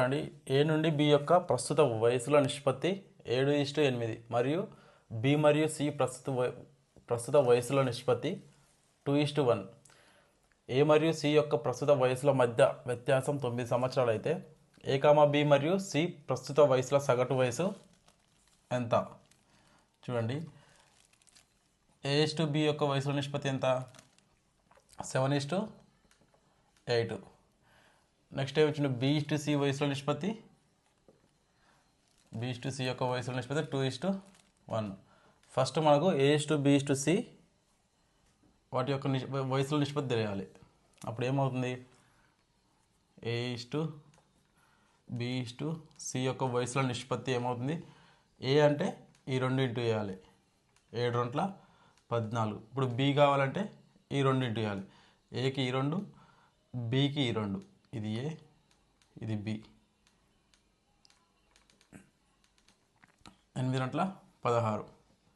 చూడండి, ఏ నుండి బి యొక్క ప్రస్తుత వయసుల నిష్పత్తి 7:8 మరియు బి మరియు సి ప్రస్తుత వయసుల నిష్పత్తి 2:1. ఏ మరియు సి యొక్క ప్రస్తుత వయసుల మధ్య వ్యత్యాసం 9 సంవత్సరాలు అయితే ఏ కామా బి మరియు సి ప్రస్తుత వయసుల సగటు వయసు ఎంత? చూడండి, A:B యొక్క వయసుల నిష్పత్తి ఎంత? 7:8. నెక్స్ట్ ఏమొచ్చింది? B:C వయసుల నిష్పత్తి, B:C యొక్క వయసుల నిష్పత్తి 2:1. ఫస్ట్ మనకు A:B:C వాటి యొక్క వయసుల నిష్పత్తి తెలియాలి. అప్పుడు ఏమవుతుంది? A:B:C యొక్క వయసుల నిష్పత్తి ఏమవుతుంది? ఏ అంటే ఈ 2 ఇంటూ వేయాలి, 7 14. ఇప్పుడు బి కావాలంటే ఈ 2 ఇంటూ వేయాలి, ఏకి ఈ 2, బికి ఈ 2. ఇది ఏ, ఇది బి. 8 16.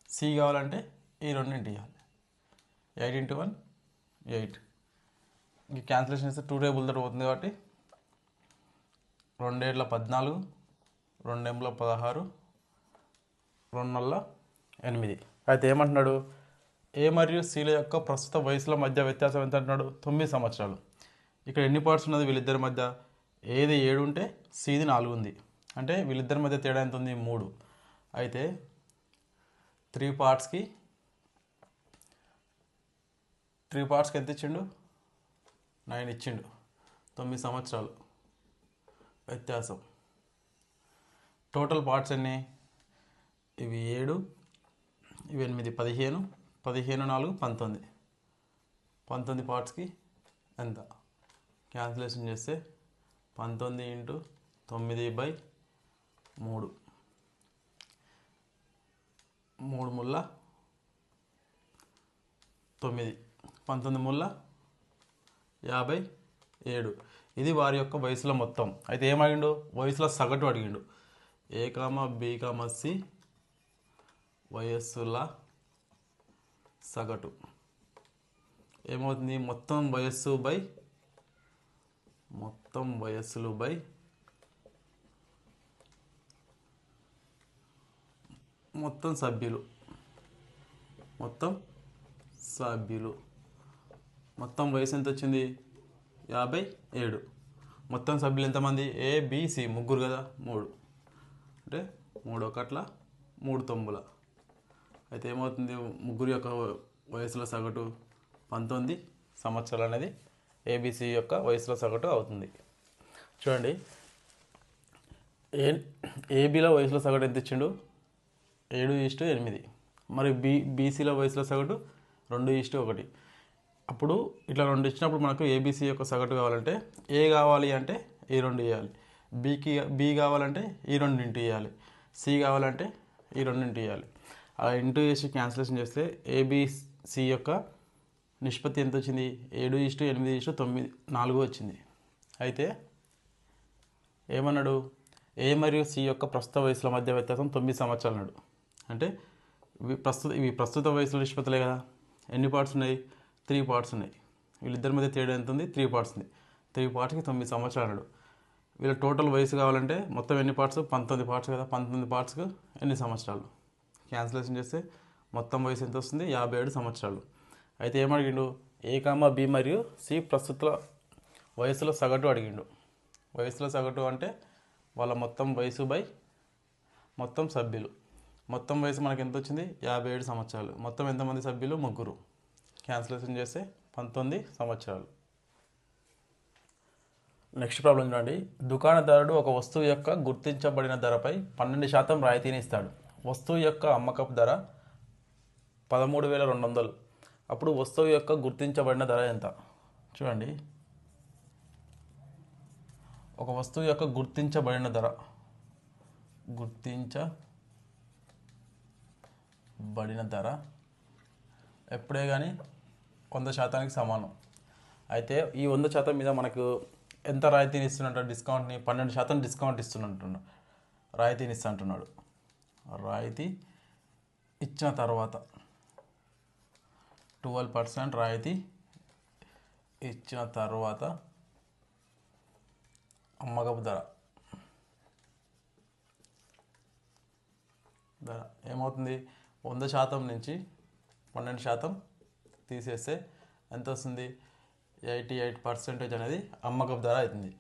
సి కావాలంటే ఈ 2 ఇంటూ వేయాలి, 8 × 1 8. ఇంక క్యాన్సిలేషన్ చేస్తే 2 టేబుల్ తోటి పోతుంది కాబట్టి 2 7 14, 2 8 16, 2 9 8. అయితే ఏమంటున్నాడు? ఏ మరియు సిల యొక్క ప్రస్తుత వయసుల మధ్య వ్యత్యాసం ఎంత అంటున్నాడు? 9 సంవత్సరాలు. ఇక్కడ ఎన్ని పార్ట్స్ ఉన్నది వీళ్ళిద్దరి మధ్య? ఏది 7 ఉంటే సిది 4 ఉంది. అంటే వీళ్ళిద్దరి మధ్య తేడా ఎంత ఉంది? 3. అయితే 3 పార్ట్స్కి ఎంత ఇచ్చిండు? 9 ఇచ్చిండు. 9 సంవత్సరాలు వ్యత్యాసం. టోటల్ పార్ట్స్ ఎన్ని? ఇవి 7, ఇవి 8, 15, 15 4 19. 19 పార్ట్స్కి ఎంత? క్యాన్సిలేషన్ చేస్తే 19 × 9/3. 3 ముళ్ళ 9, 19 ముళ్ళ 57. ఇది వారి యొక్క వయసుల మొత్తం. అయితే ఏమడిగిండు? వయసుల సగటు అడిగిండు. ఏ కామా బి కామా సి వయస్సుల సగటు ఏమవుతుంది? మొత్తం వయస్సులు బై మొత్తం సభ్యులు. మొత్తం వయసు ఎంత వచ్చింది? 57. మొత్తం సభ్యులు ఎంతమంది? ఏ బి సి ముగ్గురు కదా, 3. అంటే 3 1 3 9. అయితే ఏమవుతుంది? ముగ్గురు యొక్క వయసుల సగటు 19 సంవత్సరాలు అనేది ఏబిసి యొక్క వయసుల సగటు అవుతుంది. చూడండి, ఏబిలో వయసుల సగటు ఎంత ఇచ్చిండు? 7:8. మరి బీసీలో వయసుల సగటు 2:1. అప్పుడు ఇట్లా 2 ఇచ్చినప్పుడు మనకు ఏబిసి యొక్క సగటు కావాలంటే ఏ కావాలి అంటే ఈ 2 ఇవ్వాలి, బి కావాలంటే ఈ 2 ఇంటూ ఇవ్వాలి, సి కావాలంటే ఈ 2 ఇంటూ ఇవ్వాలి. అలా ఇంటూ చేసి క్యాన్సిలేషన్ చేస్తే ఏబిసి యొక్క నిష్పత్తి ఎంత వచ్చింది? 7:8:9 4 వచ్చింది. అయితే ఏమన్నాడు? ఏ మరియు సి యొక్క ప్రస్తుత వయసుల మధ్య వ్యత్యాసం 9 సంవత్సరాలు అన్నాడు. అంటే ఇవి ప్రస్తుత వయసుల నిష్పత్తులే కదా. ఎన్ని పార్ట్స్ ఉన్నాయి? 3 పార్ట్స్ ఉన్నాయి. వీళ్ళిద్దరి మధ్య తేడా ఎంత ఉంది? 3 పార్ట్స్ ఉంది. 3 పార్ట్స్కి 9 సంవత్సరాలు అన్నాడు. వీళ్ళ టోటల్ వయసు కావాలంటే మొత్తం ఎన్ని పార్ట్స్? 19 పార్ట్స్ కదా. 19 పార్ట్స్కి ఎన్ని సంవత్సరాలు? క్యాన్సిలేషన్ చేస్తే మొత్తం వయసు ఎంత వస్తుంది? 57 సంవత్సరాలు. అయితే ఏమడిగిండు? ఏ కామా బి మరియు సి ప్రస్తుత వయసుల సగటు అడిగిండు. వయసుల సగటు అంటే వాళ్ళ మొత్తం వయసు బై మొత్తం సభ్యులు. మొత్తం వయసు మనకి ఎంత వచ్చింది? 57 సంవత్సరాలు. మొత్తం ఎంతమంది సభ్యులు? ముగ్గురు. క్యాన్సిలేషన్ చేస్తే 19 సంవత్సరాలు. నెక్స్ట్ ప్రాబ్లం చూడండి, దుకాణదారుడు ఒక వస్తువు యొక్క గుర్తించబడిన ధరపై 12% రాయితీని ఇస్తాడు. వస్తువు యొక్క అమ్మకపు ధర 13,200. అప్పుడు వస్తువు యొక్క గుర్తించబడిన ధర ఎంత? చూడండి, ఒక వస్తువు యొక్క గుర్తించబడిన ధర ఎప్పుడే కానీ 100%కి సమానం. అయితే ఈ 100% మీద మనకు ఎంత రాయితీని ఇస్తున్నట్టు? డిస్కౌంట్ని 12% డిస్కౌంట్ ఇస్తున్నట్టున్నాడు, రాయితీని ఇస్తుంటున్నాడు. రాయితీ ఇచ్చిన తర్వాత 12% రాయితీ ఇచ్చిన తర్వాత అమ్మకపు ధర ధర ఏమవుతుంది 100% నుంచి 12% తీసేస్తే ఎంత వస్తుంది 88% అనేది అమ్మకపు ధర అవుతుంది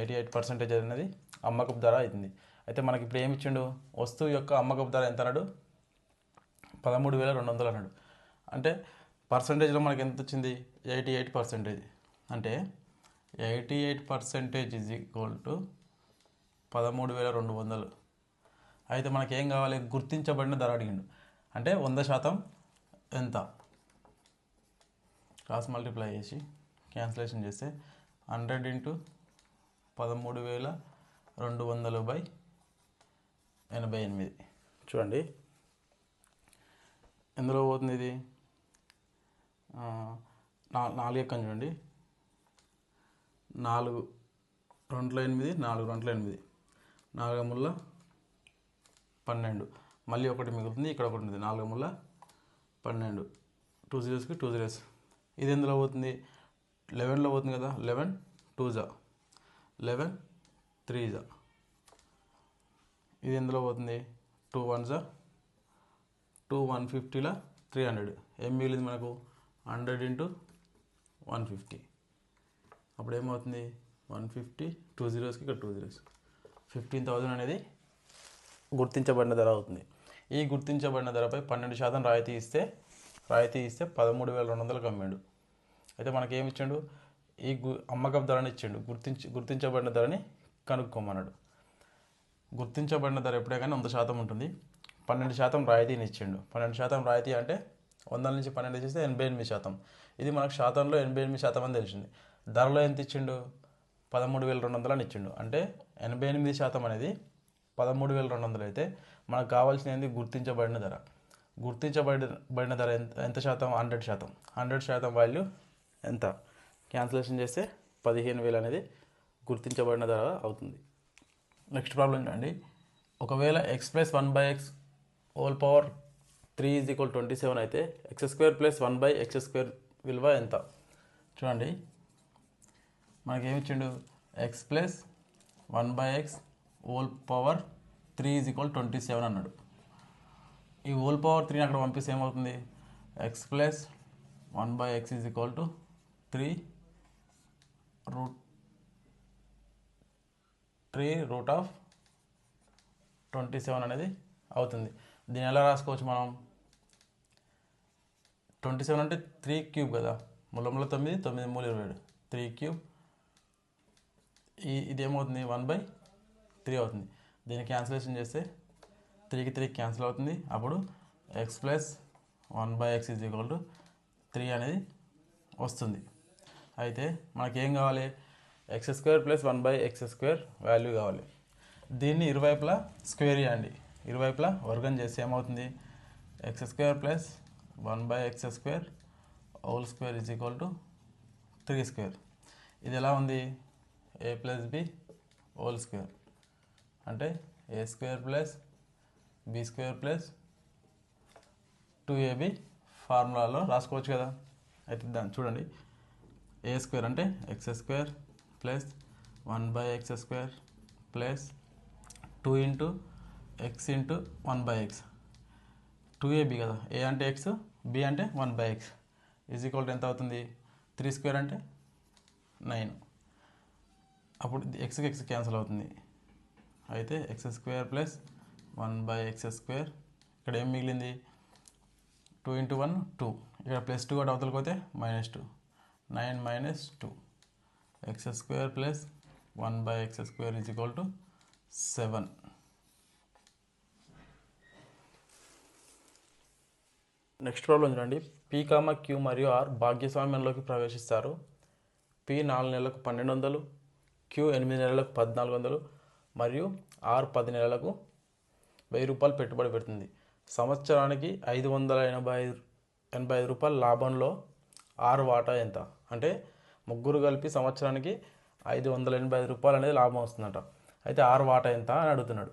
88% అనేది అమ్మకపు ధర అవుతుంది అయితే మనకి ఇప్పుడు ఏమి ఇచ్చిండు వస్తువు యొక్క అమ్మకపు ధర ఎంత అన్నాడు 13,200 అన్నాడు అంటే పర్సంటేజ్లో మనకి ఎంత వచ్చింది 88% అంటే 88% ఈజ్ ఈక్వల్ టు 13,200 అయితే మనకి ఏం కావాలి గుర్తించబడిన ధర అడిగిండు అంటే 100% ఎంత క్రాస్ మల్టిప్లై చేసి క్యాన్సిలేషన్ చేస్తే 100 ఇంటూ 13,200/88 చూడండి ఎందులో పోతుంది ఇది 4 ఎక్కం చూడండి 4 2 8 4 2 8 4 ముళ్ళ 12 మళ్ళీ ఒకటి మిగులుతుంది ఇక్కడ ఒకటి ఉంది 4 ముళ్ళ 12 2 జీరోస్కి 2 జీరోస్ ఇది ఎందులో పోతుంది 11లో పోతుంది కదా 11 2 11 3 ఇది ఎందులో పోతుంది 2 1 2 150లా 300 ఏం మిగిలింది మనకు 100 ఇంటూ 150 అప్పుడు ఏమవుతుంది 150 2 జీరోస్కి ఇక్కడ 2 జీరోస్ 15,000 అనేది గుర్తించబడిన ధర అవుతుంది ఈ గుర్తించబడిన ధరపై 12% రాయితీ ఇస్తే 13,200కి అమ్మాడు అయితే మనకి ఏమి ఇచ్చాడు ఈ అమ్మకపు ధరని ఇచ్చాడు గుర్తించబడిన ధరని కనుక్కోమన్నాడు గుర్తించబడిన ధర ఎప్పుడైనా 100% ఉంటుంది 12% రాయితీని ఇచ్చిండు 12% రాయితీ అంటే 100 నుంచి 12 చేస్తే 88% ఇది మనకు శాతంలో 88% అని తెలిసింది ధరలో ఎంత ఇచ్చిండు 13,200 అని ఇచ్చిండు అంటే 88% అనేది 13,200 అయితే మనకు కావాల్సినది గుర్తించబడిన ధర గుర్తించబడిన ధర ఎంత శాతం 100% వాల్యూ ఎంత క్యాన్సిలేషన్ చేస్తే 15,000 అనేది గుర్తించబడిన ధర అవుతుంది నెక్స్ట్ ప్రాబ్లం చూడండి ఒకవేళ x + 1/x హోల్ పవర్ 3 = 27 అయితే x² + 1/x² విలువ ఎంత చూడండి మనకేమిచ్చిండు x + 1/x హోల్ పవర్ 3 = 27 అన్నాడు ఈ హోల్ పవర్ 3 అక్కడ పంపిస్తే ఏమవుతుంది x + 1/x = 3√27 అనేది అవుతుంది దీన్ని ఎలా రాసుకోవచ్చు మనం 27 అంటే 3³ కదా 3 9 9 3 27 3³ ఇదేమవుతుంది 1/3 అవుతుంది దీన్ని క్యాన్సిలేషన్ చేస్తే 3కి 3 క్యాన్సిల్ అవుతుంది అప్పుడు x + 1/x = 3 అనేది వస్తుంది అయితే మనకేం కావాలి x² + 1/x² వాల్యూ కావాలి దీన్ని ఇరువైపులా స్క్వేర్ చేయండి ఇరువైపులా వర్గం చేస్తే ఏమవుతుంది x² + 1/x² హోల్ స్క్వేర్ = 3² ఇది ఎలా ఉంది a + b హోల్ స్క్వేర్ అంటే a² + b² + 2ab ఫార్ములాలో రాసుకోవచ్చు కదా అయితే దాన్ని చూడండి a² అంటే x² + 1/x² + 2 × x × 1/x 2ab కదా a అంటే x b అంటే 1/x = ఎంత అవుతుంది 3² అంటే 9 అప్పుడు xకి x క్యాన్సిల్ అవుతుంది అయితే x² + 1/x² ఇక్కడ ఏం మిగిలింది 2 × 1 2 ఇక్కడ +2 కూడా అవతలకి పోతే -2 9 - 2 x² + 1/x² = 7 నెక్స్ట్ ప్రాబ్లం చూడండి p, q మరియు r భాగ్యస్వామ్యంలోకి ప్రవేశిస్తారు p 4 నెలలకు 1,200 q 8 నెలలకు 1,400 మరియు r 10 నెలలకు 1,000 రూపాయలు పెట్టుబడి పెడుతుంది సంవత్సరానికి 585 రూపాయల లాభంలో r వాటా ఎంత అంటే ముగ్గురు కలిపి సంవత్సరానికి 585 రూపాయలు అనేది లాభం వస్తుందట అయితే r వాటా ఎంత అని అడుగుతున్నాడు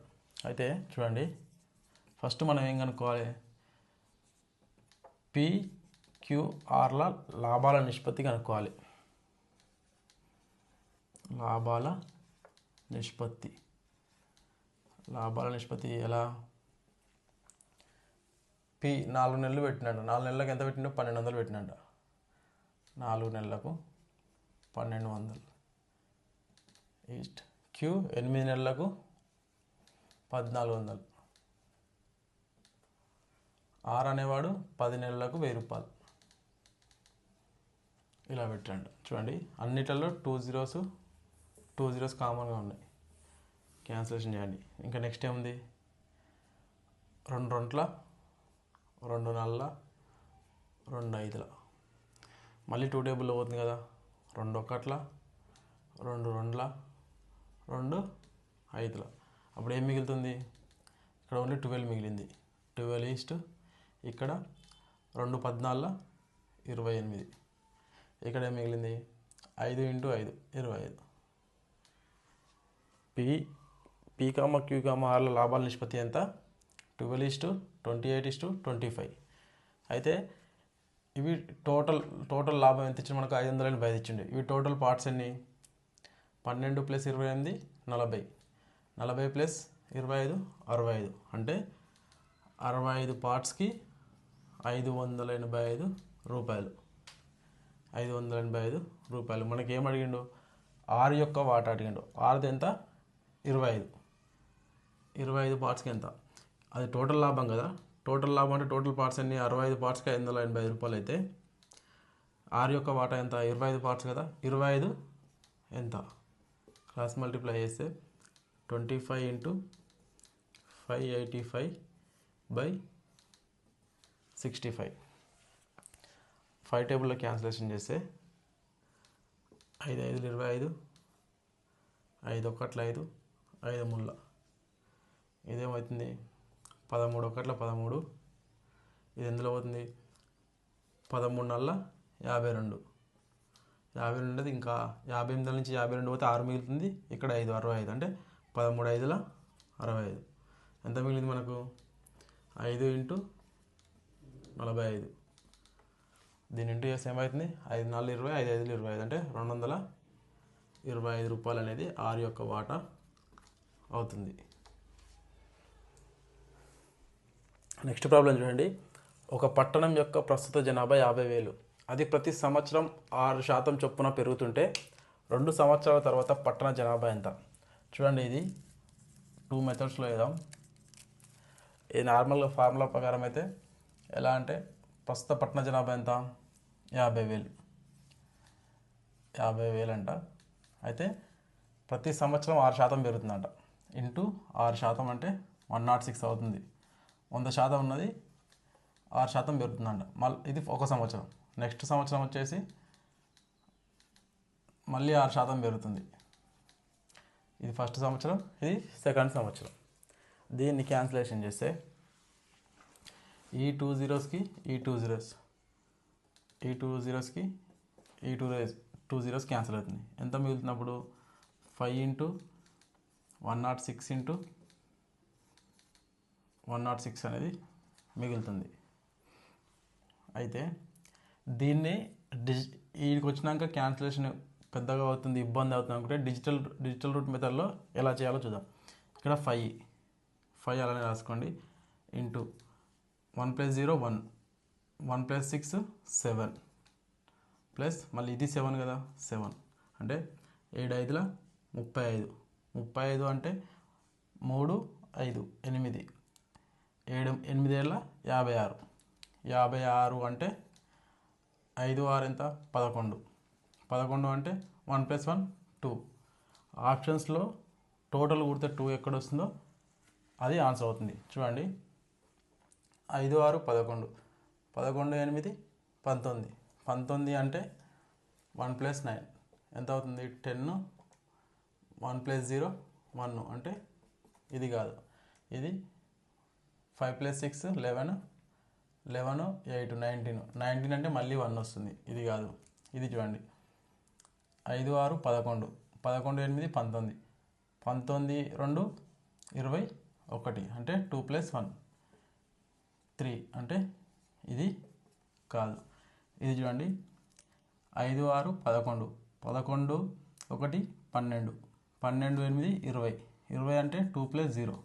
అయితే చూడండి ఫస్ట్ మనం ఏం కనుక్కోవాలి PQRల లాభాల నిష్పత్తి కనుక్కోవాలి లాభాల నిష్పత్తి ఎలా పి 4 నెలలు పెట్టినాడు. 4 నెలలకు ఎంత పెట్టిండో 1200 పెట్టినాడు. 4 నెలలకు 1200 ఈస్ట్. క్యూ 8 నెలలకు 1400. ఆర్ అనేవాడు 10 నెలలకు 1000 రూపాయలు. ఇలా పెట్టండి. చూడండి అన్నిట్లలో 2 జీరోస్ కామన్గా ఉన్నాయి. క్యాన్సిలేషన్ చేయండి. ఇంకా నెక్స్ట్ ఏముంది? 2 రెంట్ల 2 నాలుగుల 2 ఐదుల. మళ్ళీ 2 టేబుల్లో పోతుంది కదా. 2 ఒకట్ల 2 రెండుల 2 ఐదుల. అప్పుడు ఏం మిగులుతుంది? ఇక్కడ ఓన్లీ 12 మిగిలింది. 12 ఈస్ట్ ఇక్కడ 2 14ల 28. ఇక్కడ ఏం మిగిలింది? 5 × 5 25. పి కామ క్యూ కామ ఆర్ల లాభాల నిష్పత్తి ఎంత? 12:28:25. అయితే ఇవి టోటల్ లాభం ఎంత ఇచ్చింది మనకు? 585 ఇచ్చిండు. ఇవి టోటల్ పార్ట్స్ ఎన్ని? 12 + 28 40. 40 + 25 65. అంటే 65 పార్ట్స్కి 585 రూపాయలు. 585 రూపాయలు. మనకి ఏం అడిగిండు? ఆరు యొక్క వాటా అడిగిండు. ఆరుది ఎంత? 25. 25 పార్ట్స్కి ఎంత? అది టోటల్ లాభం కదా. టోటల్ లాభం అంటే టోటల్ పార్ట్స్ అన్ని 65 పార్ట్స్కి 585 రూపాయలు అయితే ఆరు యొక్క వాటా ఎంత? 25 పార్ట్స్ కదా. 25 ఎంత? క్రాస్ మల్టిప్లై చేస్తే 25 × 585/65. 5 టేబుల్లో క్యాన్సిలేషన్ చేస్తే 5 5 25, 5 1 5, 5 3. ఇదేమవుతుంది? 13 1 13. ఇది ఎందులో పోతుంది? 13 4 52. 52 అనేది ఇంకా 58 నుంచి 52 పోతే 6 మిగులుతుంది. ఇక్కడ 5 65. అంటే 13 5 65. ఎంత మిగిలింది మనకు? 5 × 45. దీని ఇంటూ చేస్తే ఏమవుతుంది? 5 4 20, 5 5 25. అంటే 225 రూపాయలు అనేది ఆరు యొక్క వాటా అవుతుంది. నెక్స్ట్ ప్రాబ్లం చూడండి. ఒక పట్టణం యొక్క ప్రస్తుత జనాభా 50,000. అది ప్రతి సంవత్సరం 6% చొప్పున పెరుగుతుంటే 2 సంవత్సరాల తర్వాత పట్టణ జనాభా ఎంత? చూడండి ఇది 2 మెథడ్స్లో వేద్దాం. ఇది నార్మల్గా ఫార్ములా ప్రకారం అయితే ఎలా అంటే ప్రస్తుత పట్టణ జనాభా ఎంత? 50,000. 50,000 అంట. అయితే ప్రతి సంవత్సరం 6% పెరుగుతుందంట. ఇంటూ 6% అంటే 106 అవుతుంది. 100% ఉన్నది 6% పెరుగుతుందంట. మళ్ళీ ఇది ఒక సంవత్సరం. నెక్స్ట్ సంవత్సరం వచ్చేసి మళ్ళీ 6% పెరుగుతుంది. ఇది ఫస్ట్ సంవత్సరం, ఇది సెకండ్ సంవత్సరం. దీన్ని క్యాన్సిలేషన్ చేస్తే ఈ 2 జీరోస్కి ఈ 2 జీరోస్, ఈ 2 జీరోస్కి ఈ 2 జీరోస్ క్యాన్సిల్ అవుతుంది. ఎంత మిగులుతున్నప్పుడు 5 × 106 × 106 అనేది మిగులుతుంది. అయితే దీన్ని వీడికి వచ్చినాక క్యాన్సిలేషన్ పెద్దగా అవుతుంది, ఇబ్బంది అవుతుంది అనుకుంటే డిజిటల్ రూట్ మెథడ్లో ఎలా చేయాలో చూద్దాం. ఇక్కడ 5 అలానే రాసుకోండి. ఇంటూ 1 + 0 1, 1 + 6 7, ప్లస్ మళ్ళీ ఇది 7 కదా 7. అంటే 7 5 35. 35 అంటే 3 5 8. 7 8 ఏళ్ళ 56. 56 అంటే 5 6 ఎంత? 11. 11 అంటే 1 + 1 2. ఆప్షన్స్లో టోటల్ కూడితే 2 ఎక్కడ వస్తుందో అది ఆన్సర్ అవుతుంది. చూడండి 5 6 11, 11 8 19. 19 అంటే 1 + 9 ఎంత అవుతుంది? 10. 1 + 0 1 అంటే ఇది కాదు, ఇది 5 + 6 11, 11 8 19. 19 అంటే మళ్ళీ 1 వస్తుంది, ఇది కాదు. ఇది చూడండి 5 6 11, 11 8 19, 19 2 21 అంటే 2 + 1 3 అంటే ఇది కాదు. ఇది చూడండి 5 6 11, 11 1 12, 12 8 20. 20 అంటే 2 + 0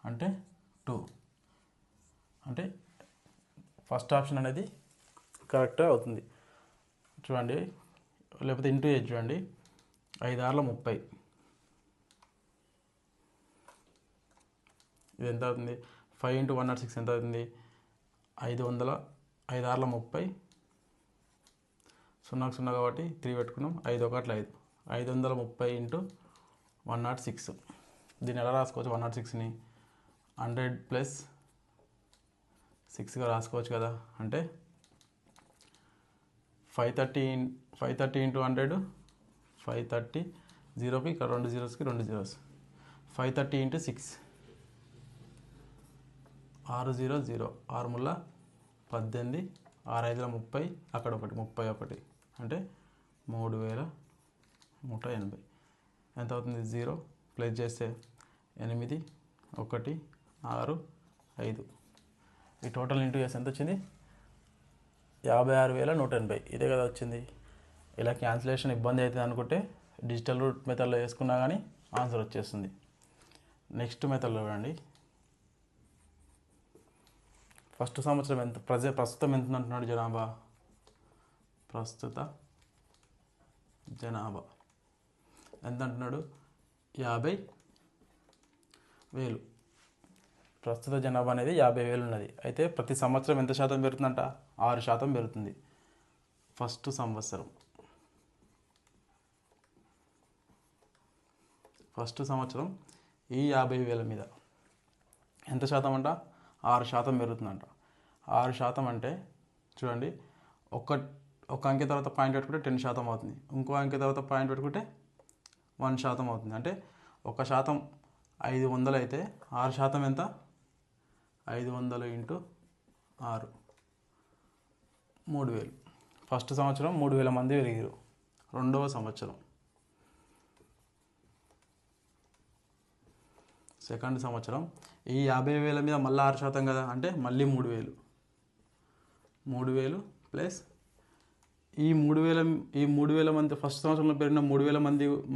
అంటే 2. అంటే ఫస్ట్ ఆప్షన్ అనేది కరెక్ట్ అవుతుంది. చూడండి, లేకపోతే ఇంటూ ఏజ్ చూడండి, 5 6 30. ఇది ఎంత అవుతుంది? 5 × 106 ఎంత అవుతుంది? 500. 5 6 30. 0 0 కాబట్టి 3 పెట్టుకున్నాం. 5 1 5. 530 × 106. దీన్ని ఎలా రాసుకోవచ్చు? 106ని 100 + 6గా రాసుకోవచ్చు కదా. అంటే 530 × 100. 530. 0కి ఇక్కడ 2 zeros, 2 zeros. 530 × 6. 6 0 0. 6 ముళ్ళ 18. 6 5 30. అక్కడ 1 31. అంటే 3180. ఎంత అవుతుంది? 0 ప్లస్ చేస్తే 8 1 6 5. ఈ టోటల్ ఇంటూ చేస్తే ఎంత వచ్చింది? 56,180. ఇదే కదా వచ్చింది. ఇలా క్యాన్సిలేషన్ ఇబ్బంది అవుతుంది అనుకుంటే డిజిటల్ రూట్ మెథడ్లో వేసుకున్నా కానీ ఆన్సర్ వచ్చేస్తుంది. నెక్స్ట్ మెథడ్లో చూడండి. ఫస్ట్ సంవత్సరం ఎంత ప్రస్తుతం ఎంత అంటున్నాడు? జనాభా. ప్రస్తుత జనాభా ఎంత అంటున్నాడు? 50,000. ప్రస్తుత జనాభా అనేది 50,000 ఉన్నది. అయితే ప్రతి సంవత్సరం ఎంత శాతం పెరుగుతుందంట? 6% పెరుగుతుంది. ఫస్ట్ సంవత్సరం ఈ 50,000 మీద ఎంత శాతం అంట? 6% పెరుగుతుందంట. 6% అంటే చూడండి, ఒక అంకె తర్వాత పాయింట్ పెట్టుకుంటే 10% అవుతుంది. ఇంకో అంకె తర్వాత పాయింట్ పెట్టుకుంటే 1% అవుతుంది. అంటే 1% 500 అయితే 6% ఎంత? 500 × 6 3,000. ఫస్ట్ సంవత్సరం 3,000 మంది పెరిగారు. రెండవ సంవత్సరం సెకండ్ సంవత్సరం ఈ 50,000 మీద మళ్ళీ 6% కదా, అంటే మళ్ళీ 3,000. 3,000 ప్లస్ ఈ 3,000 మంది ఫస్ట్ సంవత్సరంలో పెరిగిన 3,000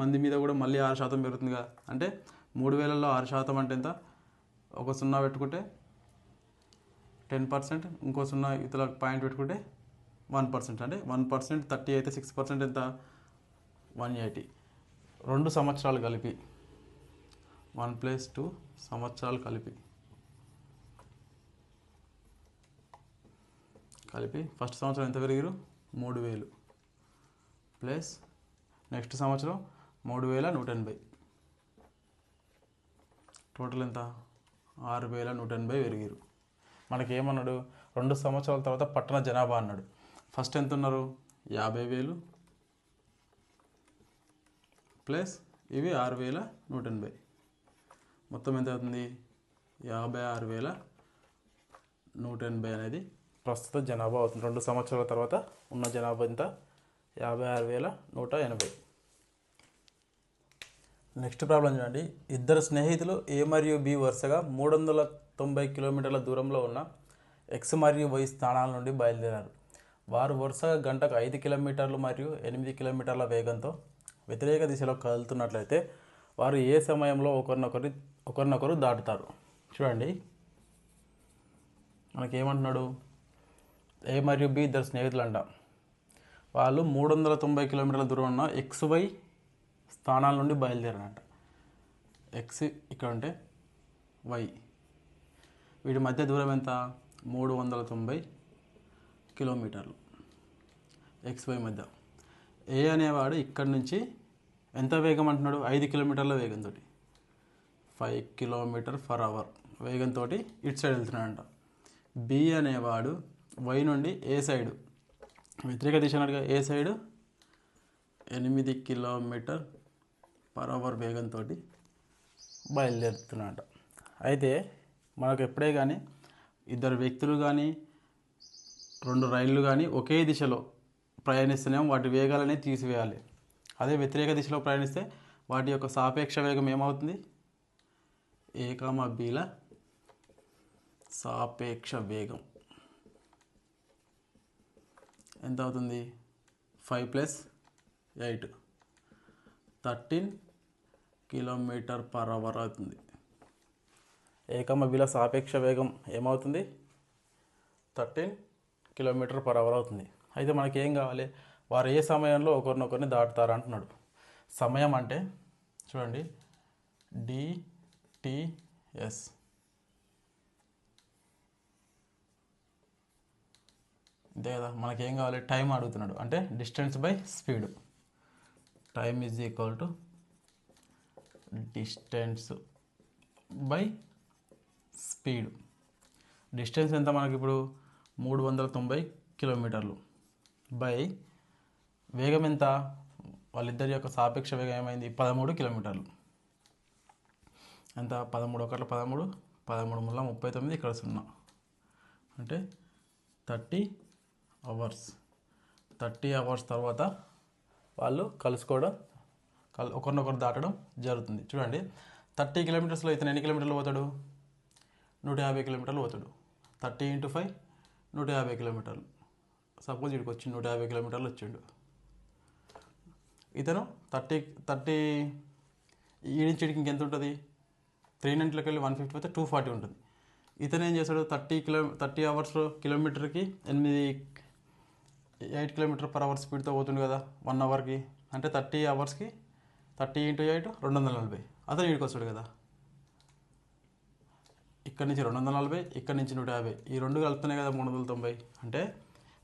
మంది మీద కూడా మళ్ళీ 6% పెరుగుతుంది కదా. అంటే 3,000లో 6% అంటే ఎంత? ఒక 0 పెట్టుకుంటే 10%, ఇంకో 0 ఇతర పాయింట్ పెట్టుకుంటే 1%. అంటే 1% 30 అయితే 6% ఎంత? 180. 2 సంవత్సరాలు కలిపి 1 + 2 సంవత్సరాలు కలిపి ఫస్ట్ సంవత్సరం ఎంత పెరిగారు? 3,000 ప్లస్ నెక్స్ట్ సంవత్సరం 3,180. టోటల్ ఎంత? 6,180 పెరిగారు. మనకేమన్నాడు? 2 సంవత్సరాల తర్వాత పట్టణ జనాభా అన్నాడు. ఫస్ట్ ఎంత ఉన్నారు? 50,000 ప్లస్ ఇవి 6,180. మొత్తం ఎంత అవుతుంది? 56,180 అనేది ప్రస్తుత జనాభా అవుతుంది. 2 సంవత్సరాల తర్వాత ఉన్న జనాభా ఎంత? 56,180. నెక్స్ట్ ప్రాబ్లం చూడండి. ఇద్దరు స్నేహితులు ఏ మరియు బి వరుసగా 390 కిలోమీటర్ల దూరంలో ఉన్న ఎక్స్ మరియు వై స్థానాల నుండి బయలుదేరారు. వారు వరుసగా గంటకు 5 కిలోమీటర్లు మరియు 8 కిలోమీటర్ల వేగంతో వ్యతిరేక దిశలో కదులుతున్నట్లయితే వారు ఏ సమయంలో ఒకరినొకరు దాటుతారు? చూడండి, మనకేమంటున్నాడు? ఏ మరియు బి ఇద్దరు స్నేహితులు అంట. వాళ్ళు 390 కిలోమీటర్ల దూరం ఉన్న ఎక్స్ వై స్థానాల నుండి బయలుదేరారంట. ఎక్స్ ఇక్కడ ఉంటే వై, వీటి మధ్య దూరం ఎంత? 390 కిలోమీటర్లు ఎక్స్ వై మధ్య. ఏ అనేవాడు ఇక్కడి నుంచి ఎంత వేగం అంటున్నాడు? 5 కిలోమీటర్ల వేగంతో, 5 km/h వేగంతో ఇటు సైడ్ వెళ్తున్నాడంట. బి అనేవాడు వై నుండి ఏ సైడు, వ్యతిరేక దిశ అన్నట్టుగా ఏ సైడు 8 km/h వేగంతో బయలుదేరుతున్నాడు. అయితే మనకు ఎప్పుడే కానీ ఇద్దరు వ్యక్తులు కానీ 2 రైళ్ళు కానీ ఒకే దిశలో ప్రయాణిస్తేనేమో వాటి వేగాలని తీసివేయాలి. అదే వ్యతిరేక దిశలో ప్రయాణిస్తే వాటి యొక్క సాపేక్ష వేగం ఏమవుతుంది? ఏ కామా బీల సాపేక్ష వేగం ఎంత అవుతుంది? 5 + 8 13 km/h అవుతుంది. ఏ కామా బీల సాపేక్ష వేగం ఏమవుతుంది? 13 km/h అవుతుంది. అయితే మనకి ఏం కావాలి, వారు ఏ సమయంలో ఒకరినొకరిని దాటుతారు అంటున్నాడు. సమయం అంటే చూడండి DTS, అంతే కదా. మనకేం కావాలి, టైం అడుగుతున్నాడు, అంటే distance by speed. Time is equal to distance by speed. Distance ఎంత మనకి ఇప్పుడు 390 కిలోమీటర్లు బై వేగం ఎంత, వాళ్ళిద్దరి యొక్క సాపేక్ష వేగం ఏమైంది 13 కిలోమీటర్లు. ఎంత 13 ఒకట్ల 13, 13 ముళ్ళ 39, ఇక్కడ 0 అంటే 30 అవర్స్. 30 అవర్స్ తర్వాత వాళ్ళు కలుసుకోవడం, ఒకరినొకరు దాటడం జరుగుతుంది. చూడండి 30 కిలోమీటర్స్లో ఇతను ఎన్ని కిలోమీటర్లు పోతాడు, 150 కిలోమీటర్లు పోతాడు. 30 × 5 150 కిలోమీటర్లు. సపోజ్ ఇక్కడికి వచ్చి 150 కిలోమీటర్లు వచ్చిండు. ఇతను 30 ఈ నుంచి ఇక్కడికి ఇంకెంత ఉంటుంది, 390లోకి వెళ్ళి 150 పోతే 240 ఉంటుంది. ఇతను ఏం చేస్తాడు, 30 అవర్స్ కిలోమీటర్కి 8 km/h స్పీడ్తో పోతుంది కదా 1 అవర్కి. అంటే 30 అవర్స్కి 30 × 8 240. అతను ఇక్కడికి వస్తాడు కదా, ఇక్కడ నుంచి 240, ఇక్కడ నుంచి 150, ఈ రెండు కలుపుతున్నాయి కదా 390. అంటే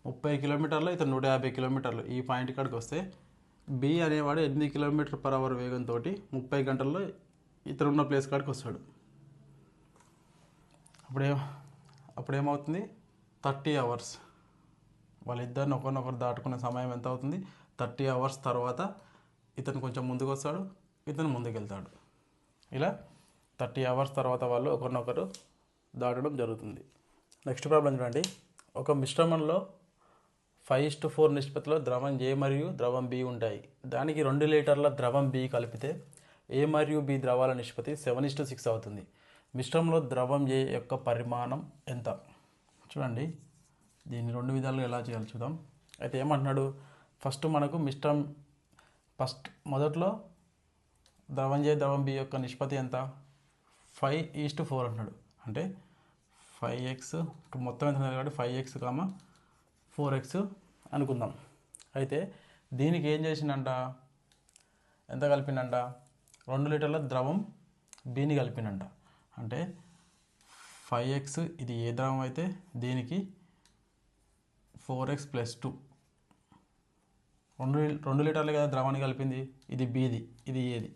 30 కిలోమీటర్లు, ఇతను 150 కిలోమీటర్లు. ఈ పాయింట్ కాడికి వస్తే బి అనేవాడు 8 km/h వేగంతో 30 గంటల్లో ఇతను ఉన్న ప్లేస్ కాడికి వస్తాడు. అప్పుడేమవుతుంది 30 అవర్స్. వాళ్ళిద్దరిని ఒకరినొకరు దాటుకునే సమయం ఎంత అవుతుంది, 30 అవర్స్ తర్వాత ఇతను కొంచెం ముందుకు వస్తాడు, ఇతను ముందుకు వెళ్తాడు. ఇలా 30 అవర్స్ తర్వాత వాళ్ళు ఒకరినొకరు దాటడం జరుగుతుంది. నెక్స్ట్ ప్రాబ్లం చూడండి. ఒక మిశ్రమంలో 5:4 నిష్పత్తిలో ద్రవం A మరియు ద్రవం B ఉంటాయి. దానికి 2 లీటర్ల ద్రవం B కలిపితే A మరియు B ద్రవాల నిష్పత్తి 7:6 అవుతుంది. మిశ్రమంలో ద్రవం A యొక్క పరిమాణం ఎంత? చూడండి, దీన్ని 2 విధాలుగా ఎలా చేయాలి చూద్దాం. అయితే ఏమంటున్నాడు, ఫస్ట్ మనకు మొదట్లో ద్రవం A ద్రవం B యొక్క నిష్పత్తి ఎంత, 5:4 అంటున్నాడు. అంటే 5x మొత్తం ఎంత కాబట్టి 5x, 4x అనుకుందాం. అయితే దీనికి ఏం చేసిందంట, ఎంత కలిపిందంట, 2 లీటర్ల ద్రవం Bని కలిపినంట. అంటే 5x ఇది ఏ ద్రవం అయితే దీనికి 4x + 2, 2 లీటర్లు కదా ద్రవాన్ని కలిపింది. ఇది Bది, ఇది ఏది.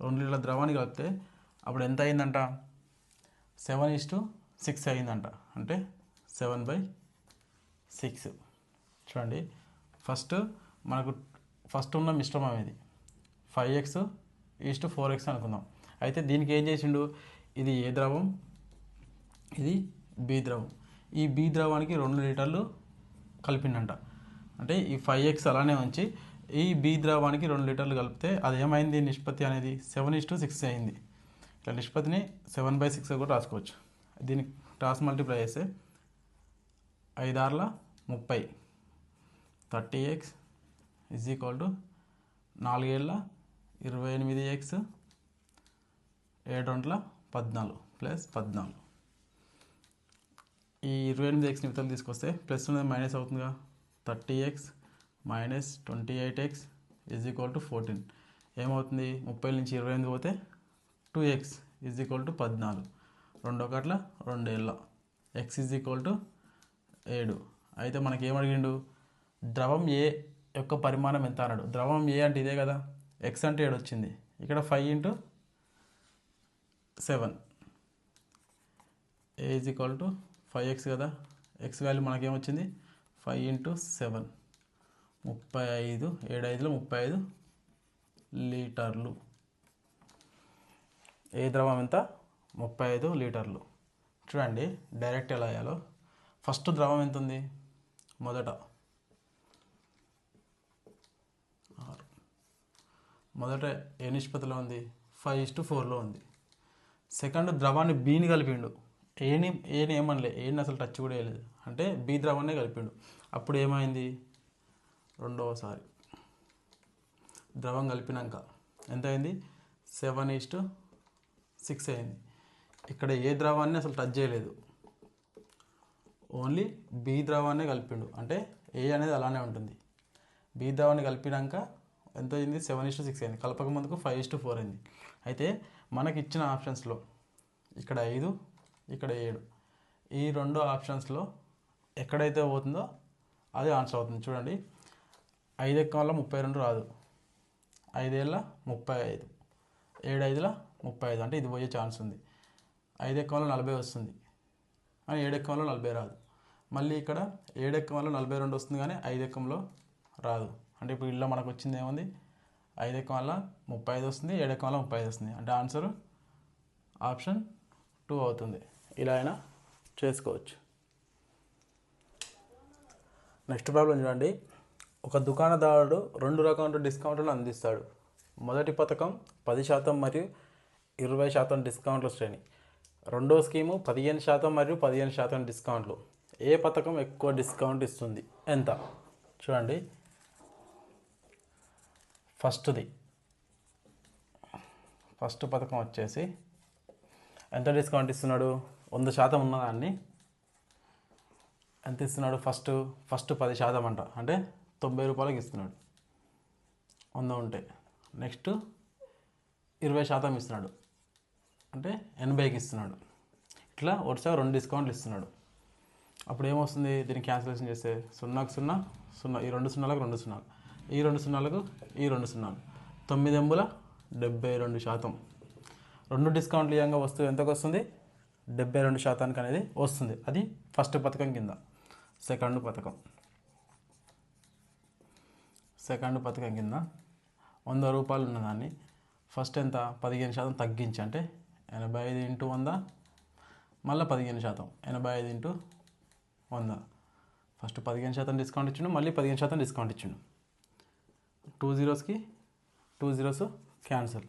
2 లీటర్ల ద్రవాన్ని కలిపితే అప్పుడు ఎంత అయిందంట, 7:6 అయిందంట. అంటే 7/6. చూడండి, ఫస్ట్ ఉన్న మిశ్రమం ఇది 5x:4x అనుకుందాం. అయితే దీనికి ఏం చేసిండు, ఇది ఏ ద్రవం, ఇది B ద్రవం. ఈ B ద్రవానికి 2 లీటర్లు కలిపిండంట. అంటే ఈ 5x అలానే ఉంచి ఈ B ద్రవానికి 2 లీటర్లు కలిపితే అది ఏమైంది, నిష్పత్తి అనేది 7:6 అయింది. ఇట్లా నిష్పత్తిని 7/6 కూడా రాసుకోవచ్చు. దీన్ని క్రాస్ మల్టిప్లై చేస్తే 5×6 = 30, 30x = 4×7 = 28x, 7×2 = 14 +14. ఈ 28x నిమిషాలు తీసుకొస్తే ప్లస్ ఉన్నది మైనస్ అవుతుందిగా. 30x - 28x = 14. ఏమవుతుంది, 30 నుంచి 28 పోతే 2x = 14. 2 1 2 ఏళ్ళ x = 7. అయితే మనకి ఏమడిగిండు, ద్రవం A యొక్క పరిమాణం ఎంత అన్నాడు. ద్రవం A అంటే ఇదే కదా, x అంటే 7 వచ్చింది. ఇక్కడ 5 × 7, A = 5x కదా. x వాల్యూ మనకేమొచ్చింది, 5 × 7 35, 7×5 = 35 లీటర్లు. ఏ ద్రవం ఎంత, 35 లీటర్లు. చూడండి డైరెక్ట్ ఎలా అయ్యాలో. ఫస్ట్ ద్రవం ఎంత ఉంది, మొదట ఏ నిష్పత్తిలో ఉంది, 5:4లో ఉంది. సెకండ్ ద్రవాన్ని Bని కలిపిండు. ఏని ఏమనలే, ఏని అసలు టచ్ కూడా వేయలేదు. అంటే B ద్రవాన్నే కలిపిండు. అప్పుడు ఏమైంది, రెండవసారి ద్రవం కలిపినాక ఎంత అయింది, 7:6 అయింది. ఇక్కడ ఏ ద్రవాన్ని అసలు టచ్ చేయలేదు. ఓన్లీ బి ద్రవాన్ని కలిపిండు, అంటే ఏ అనేది అలానే ఉంటుంది. బి ద్రవాన్ని కలిపినాక ఎంత అయింది? 7:6 అయింది. కలపక ముందుకు 5:4 అయింది. అయితే మనకి ఇచ్చిన ఆప్షన్స్లో ఇక్కడ 5, ఇక్కడ 7, ఈ రెండు ఆప్షన్స్లో ఎక్కడైతే పోతుందో అది ఆన్సర్ అవుతుంది. చూడండి, 5 ఎక్కడంలో 32 రాదు, 5 ఏళ్ళ 35, 7 5ల 35, అంటే ఇది పోయే ఛాన్స్ ఉంది. 5 ఎక్కడంలో 40 వస్తుంది, కానీ 7 ఎక్కడంలో 40 రాదు. మళ్ళీ ఇక్కడ 7 ఎక్కడంలో 42 వస్తుంది, కానీ 5 ఎక్కంలో రాదు. అంటే ఇప్పుడు ఇలా మనకు వచ్చింది ఏముంది? 5 ఎక్కడంలో 35 వస్తుంది, 7 ఎక్కడంలో 35 వస్తుంది, అంటే ఆన్సర్ ఆప్షన్ 2 అవుతుంది. ఇలా అయినా చేసుకోవచ్చు. నెక్స్ట్ ప్రాబ్లం చూడండి. ఒక దుకాణదారుడు 2 రకాల డిస్కౌంట్లను అందిస్తాడు. మొదటి పథకం 10% మరియు 20% డిస్కౌంట్ల శ్రేణి. రెండో స్కీము 15% మరియు 15% డిస్కౌంట్లు. ఏ పథకం ఎక్కువ డిస్కౌంట్ ఇస్తుంది? ఎంత? చూడండి, ఫస్ట్ పథకం వచ్చేసి ఎంత డిస్కౌంట్ ఇస్తున్నాడు? 100% ఉన్నదాన్ని ఎంత ఇస్తున్నాడు? ఫస్ట్ 10% అంట, అంటే 90 రూపాయలకి ఇస్తున్నాడు 100 ఉంటే. నెక్స్ట్ 20% ఇస్తున్నాడు, అంటే 80కి ఇస్తున్నాడు. ఇట్లా వరుసగా 2 డిస్కౌంట్లు ఇస్తున్నాడు. అప్పుడు ఏమొస్తుంది? దీన్ని క్యాన్సిలేషన్ చేస్తే 0కి 0, 0, ఈ 2 సున్నాలకు 2 సున్నాలు, ఈ 2 సున్నాలకు ఈ 2 సున్నాలు, 9 ఎంబుల 72%. 2 డిస్కౌంట్లు ఇవ్వంగా వస్తువు ఎంతకు వస్తుంది? 72% అనేది వస్తుంది. అది ఫస్ట్ పథకం కింద. సెకండ్ పథకం కింద 100 రూపాయలు ఉన్నదాన్ని ఫస్ట్ ఎంత? 15% తగ్గించి, అంటే 85 × 100, మళ్ళీ 15%, 85 × 100. ఫస్ట్ 15% డిస్కౌంట్ ఇచ్చిండు, మళ్ళీ 15% డిస్కౌంట్ ఇచ్చిండు. 2 zeros 2 zeros క్యాన్సల్.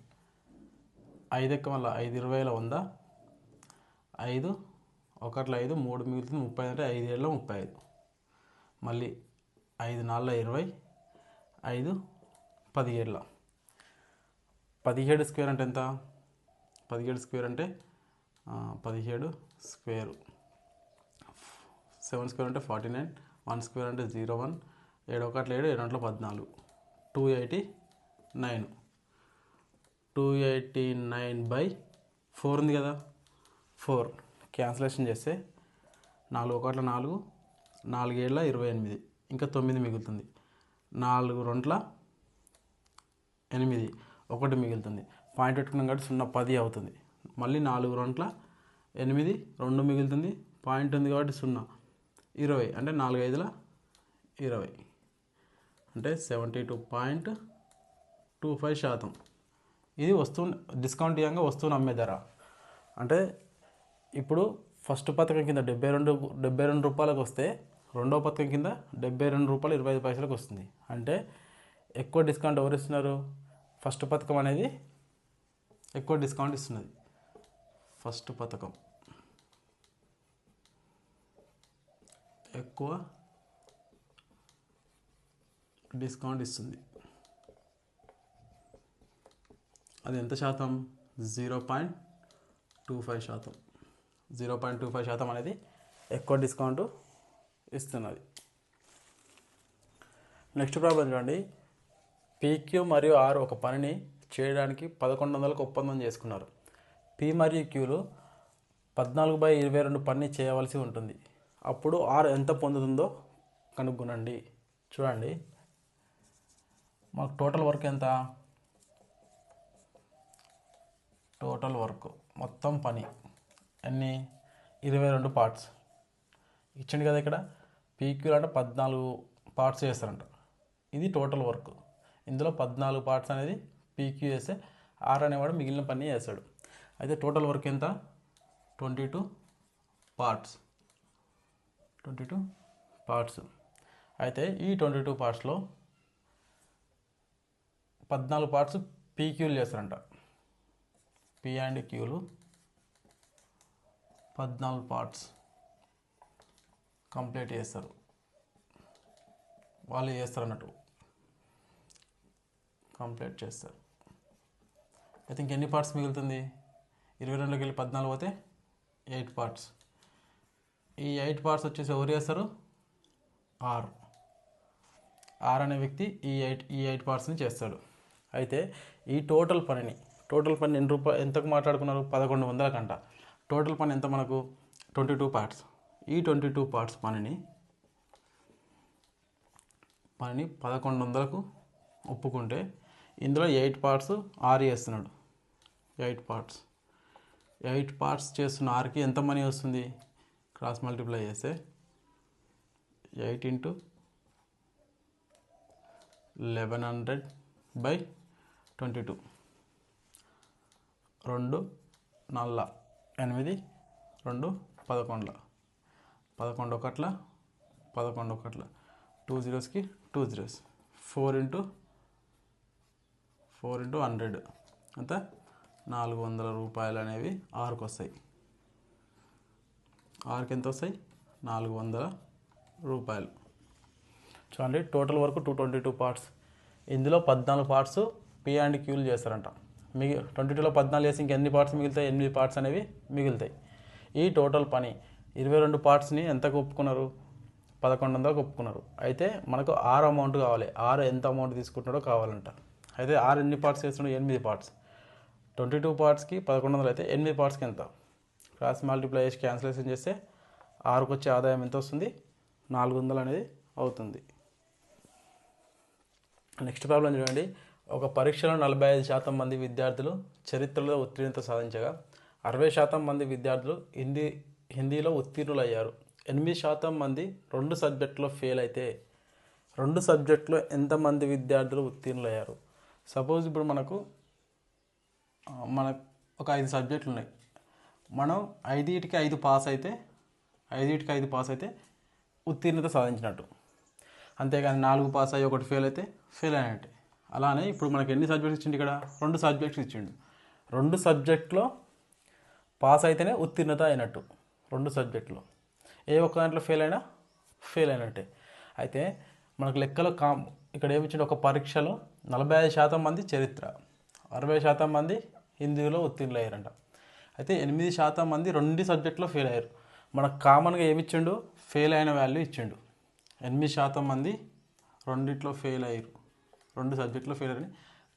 5 ఎక్క మళ్ళీ 5 20ల 100, 5 1ల 5, 3 మిగులుతుంది 30, అంటే 5 7ల 35. మళ్ళీ 5 4ల 20, 5 17ల 17 స్క్వేర్ అంటే ఎంత? 17 స్క్వేర్ అంటే 17 స్క్వేర్, 7 స్క్వేర్ అంటే 49, 1 స్క్వేర్ అంటే 01, 7 1ల 7, 7 2ల 14, 289. 289/4 ఉంది కదా, 4 క్యాన్సిలేషన్ చేస్తే 4 1ల 4, 4 7ల 28, ఇంకా 9 మిగులుతుంది. 4 2ల 8, 1 మిగులుతుంది. పాయింట్ పెట్టుకున్నాం కాబట్టి 0 10 అవుతుంది. మళ్ళీ 4 2ల 8, 2 మిగులుతుంది. పాయింట్ ఉంది కాబట్టి 0 20, అంటే 4 5ల 20, అంటే 72.25%. ఇది వస్తువు డిస్కౌంట్ ఇవ్వగా వస్తువుని అమ్మే ధర. అంటే ఇప్పుడు ఫస్ట్ పథకం కింద 72 రూపాయలకు వస్తే రెండో పథకం కింద 72 రూపాయలు 25 పైసలకు వస్తుంది. అంటే ఎక్కువ డిస్కౌంట్ ఎవరు ఇస్తున్నారు? ఫస్ట్ పథకం అనేది ఎక్కువ డిస్కౌంట్ ఇస్తున్నది. ఫస్ట్ పథకం ఎక్కువ డిస్కౌంట్ ఇస్తుంది. అది ఎంత శాతం? 0.25%. 0.25% అనేది ఎక్కువ డిస్కౌంట్ ఇస్తున్నది. నెక్స్ట్ ప్రాబ్లం చూడండి. PQ మరియు R ఒక పనిని చేయడానికి 1100లకు ఒప్పందం చేసుకున్నారు. P మరియు Qలు 14/22 పని చేయవలసి ఉంటుంది. అప్పుడు R ఎంత పొందుతుందో కనుగొనండి. చూడండి, మాకు టోటల్ వర్క్ ఎంత? టోటల్ వర్క్ మొత్తం పని ఎన్ని? 22 పార్ట్స్ ఇచ్చండి కదా. ఇక్కడ PQ అంటే 14 పార్ట్స్ చేస్తారంట. ఇది టోటల్ వర్క్. ఇందులో 14 పార్ట్స్ అనేది PQ చేస్తే R అనేవాడు మిగిలిన పని చేస్తాడు. అయితే టోటల్ వర్క్ ఎంత? 22 పార్ట్స్. 22 పార్ట్స్. అయితే ఈ 22 పార్ట్స్లో 14 పార్ట్స్ PQలు చేస్తారంట. P అండ్ Qలు 14 పార్ట్స్ కంప్లీట్ చేస్తారు. వాళ్ళు చేస్తారు అన్నట్టు, కంప్లీట్ చేస్తారు. అయితే ఇంకెన్ని పార్ట్స్ మిగులుతుంది? 22లోకి వెళ్ళి 14 పోతే 8 పార్ట్స్. ఈ 8 పార్ట్స్ వచ్చేసి ఎవరు చేస్తారు? ఆర్ అనే వ్యక్తి ఈ ఎయిట్ పార్ట్స్ని చేస్తాడు. అయితే ఈ టోటల్ పని ఎంతకు మాట్లాడుకున్నారు? 1100 కంట. టోటల్ పని ఎంత మనకు? 22 పార్ట్స్. ఈ 22 పార్ట్స్ పనిని 1100కు ఒప్పుకుంటే ఇందులో 8 పార్ట్స్ ఆర్ చేస్తున్నాడు. 8 పార్ట్స్ చేస్తున్న ఆర్కి ఎంత మనీ వస్తుంది? క్రాస్ మల్టిప్లై చేస్తే 8 × 1100/22 2 4 8 2 11 11 ఒకట్ల 11 ఒకట్ల 2 zeros 2 zeros 4 × 100 అంతా 400 రూపాయలు అనేవి ఆర్కి వస్తాయి. ఆర్కి ఎంత వస్తాయి? 400 రూపాయలు. చూడండి, టోటల్ వరకు 222 పార్ట్స్. ఇందులో 14 పార్ట్స్ పి అండ్ క్యూలు చేస్తారంట. 22లో 14 చేసి ఇంకెన్ని పార్ట్స్ మిగులుతాయి? 8 పార్ట్స్ అనేవి మిగులుతాయి. ఈ టోటల్ పని 22 పార్ట్స్ని ఎంతకు ఒప్పుకున్నారు? 1100కు ఒప్పుకున్నారు. అయితే మనకు ఆర్ అమౌంట్ కావాలి. ఆర్ ఎంత అమౌంట్ తీసుకుంటున్నాడో కావాలంట. అయితే ఆర్ ఎన్ని పార్ట్స్ చేస్తున్నాడు? 8 పార్ట్స్. 22 పార్ట్స్కి 1100 అయితే 8 పార్ట్స్కి ఎంత? క్రాస్ మల్టిప్లై చేసి క్యాన్సిలేషన్ చేస్తే ఆరుకు వచ్చే ఆదాయం ఎంత వస్తుంది? 400 అనేది అవుతుంది. నెక్స్ట్ ప్రాబ్లం చూడండి. ఒక పరీక్షలో 45% మంది విద్యార్థులు చరిత్రలో ఉత్తీర్ణత సాధించగా 60% మంది విద్యార్థులు హిందీలో ఉత్తీర్ణులు అయ్యారు. 8% మంది 2 సబ్జెక్టులో ఫెయిల్ అయితే 2 సబ్జెక్టులో ఎంతమంది విద్యార్థులు ఉత్తీర్ణులు అయ్యారు? సపోజ్ ఇప్పుడు మనకు ఒక 5 సబ్జెక్టులు ఉన్నాయి. మనం 5 పాస్ అయితే ఉత్తీర్ణత సాధించినట్టు. అంతేగాని 4 పాస్ అయ్యి 1 ఫెయిల్ అయితే ఫెయిల్ అయినట్టే. అలానే ఇప్పుడు మనకి ఎన్ని సబ్జెక్ట్స్ ఇచ్చిండు? ఇక్కడ 2 సబ్జెక్ట్స్ ఇచ్చిండు. 2 సబ్జెక్టులో పాస్ అయితేనే ఉత్తీర్ణత అయినట్టు. 2 సబ్జెక్టులో ఏ ఒక్క దాంట్లో ఫెయిల్ అయినట్టే. అయితే మనకు లెక్కలో ఇక్కడ ఏమిచ్చిండు? ఒక పరీక్షలో 45% మంది చరిత్ర, 60% మంది హిందీలో ఉత్తీర్ణులు అయ్యారంట. అయితే 8% మంది 2 సబ్జెక్టులో ఫెయిల్ అయ్యారు. మనకు కామన్గా ఏమిచ్చిండు? ఫెయిల్ అయిన వాల్యూ ఇచ్చిండు. 8% మంది 2 ఫెయిల్ అయ్యారు, 2 సబ్జెక్టులో ఫెయిల్ అయ్యారని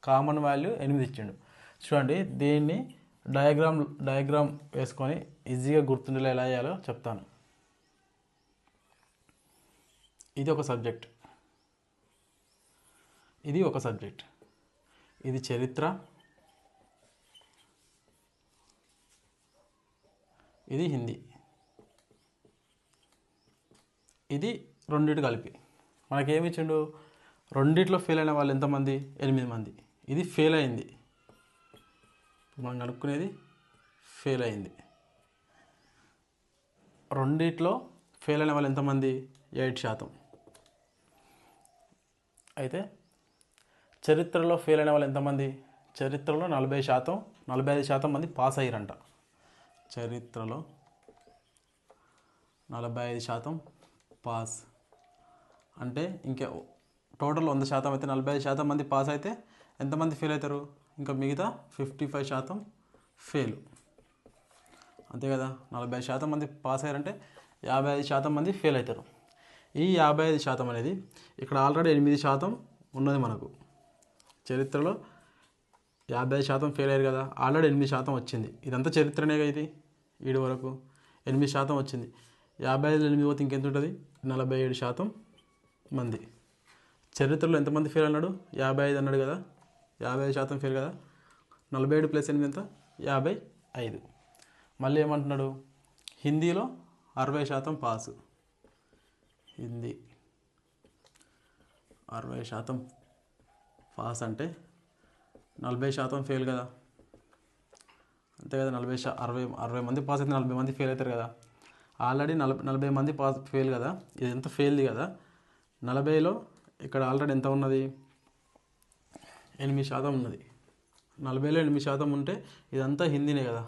కామన్ వాల్యూ 8 ఇచ్చిండు. చూడండి, దీన్ని డయాగ్రామ్ వేసుకొని ఈజీగా గుర్తుండేలా ఎలా చేయాలో చెప్తాను. ఇది ఒక సబ్జెక్ట్, ఇది ఒక సబ్జెక్ట్, ఇది చరిత్ర, ఇది హిందీ, ఇది రెండింటి కలిపి మనకేమి ఇచ్చిండు? 2 ఫెయిల్ అయిన వాళ్ళు ఎంతమంది? 8 మంది. ఇది ఫెయిల్ అయింది, మనం కనుక్కునేది ఫెయిల్ అయింది. 2 ఫెయిల్ అయిన వాళ్ళు ఎంతమంది? 8%. అయితే చరిత్రలో ఫెయిల్ అయిన వాళ్ళు ఎంతమంది? చరిత్రలో 40%, 45% మంది పాస్ అయ్యారంట. చరిత్రలో 45% పాస్ అంటే ఇంకా టోటల్ 100% అయితే 45% మంది పాస్ అయితే ఎంతమంది ఫెయిల్ అవుతారు? ఇంకా మిగతా 55% ఫెయిల్. అంతే కదా. 40% మంది పాస్ అయ్యారంటే 55% మంది ఫెయిల్ అవుతారు. ఈ 55% అనేది ఇక్కడ ఆల్రెడీ 8% ఉన్నది మనకు. చరిత్రలో 55% ఫెయిల్ అయ్యారు కదా, ఆల్రెడీ 8% వచ్చింది. ఇదంతా చరిత్రనే కదా. ఇది ఈడు వరకు 8% వచ్చింది. 55లో 8 పోతే ఇంకెంత ఉంటుంది? 47% మంది. చరిత్రలో ఎంతమంది ఫెయిల్ అన్నాడు? 55 అన్నాడు కదా, 55% ఫెయిల్ కదా. 47 + 8 ఎంత? 55. మళ్ళీ ఏమంటున్నాడు? హిందీలో 60% పాసు. హిందీ 60% పాస్ అంటే 40% ఫెయిల్ కదా. అంతే కదా. 60 మంది పాస్ అయితే 40 మంది ఫెయిల్ అవుతారు కదా. ఆల్రెడీ 40 మంది పాస్ ఫెయిల్ కదా. ఇది ఎంత ఫెయిల్ది కదా. 40లో ఇక్కడ ఆల్రెడీ ఎంత ఉన్నది? 8% ఉన్నది. 40లో 8% ఉంటే ఇదంతా హిందీనే కదా.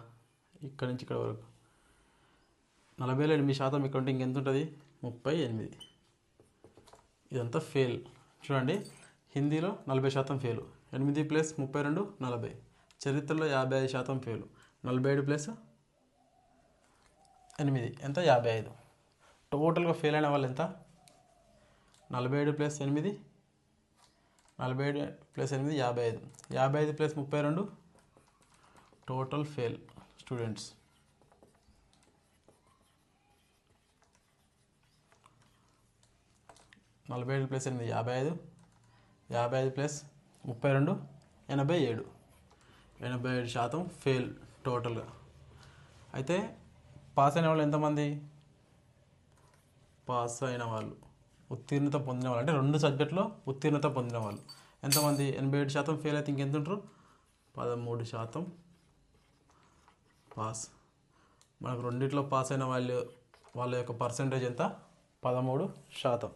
ఇక్కడ నుంచి ఇక్కడ వరకు 40లో 8% ఇక్కడ ఉంటే ఇంకెంత ఉంటుంది? 38. ఇదంతా ఫెయిల్. చూడండి, హిందీలో 40% ఫెయిల్, 8 + 32 40. చరిత్రలో 55% ఫెయిల్, 47 + 8 ఎంత? 55. టోటల్గా ఫెయిల్ అయిన వాళ్ళు ఎంత? 47 + 8 47 + 8 55 55 + 32 టోటల్ ఫెయిల్ స్టూడెంట్స్. 47 + 8 55 55 + 32 87 87% ఫెయిల్ టోటల్గా. అయితే పాస్ అయిన వాళ్ళు ఎంతమంది? పాస్ అయిన వాళ్ళు ఉత్తీర్ణత పొందిన వాళ్ళు అంటే 2 సబ్జెక్టులో ఉత్తీర్ణత పొందిన వాళ్ళు ఎంతమంది? 87% ఫెయిల్ అయితే ఇంకెంత ఉంటారు? 13% పాస్. మనకు రెండిట్లో పాస్ అయిన వాళ్ళ యొక్క పర్సంటేజ్ ఎంత? 13%.